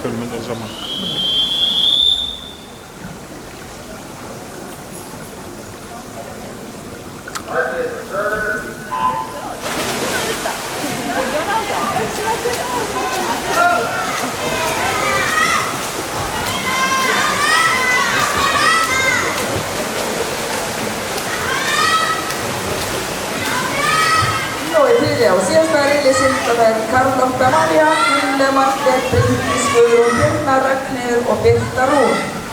bölümün o zaman. Video sieltä esittävät Karlo Tamalia, Hilde Martte, Printis Gudrun, Henna Rackner och Birta Roth.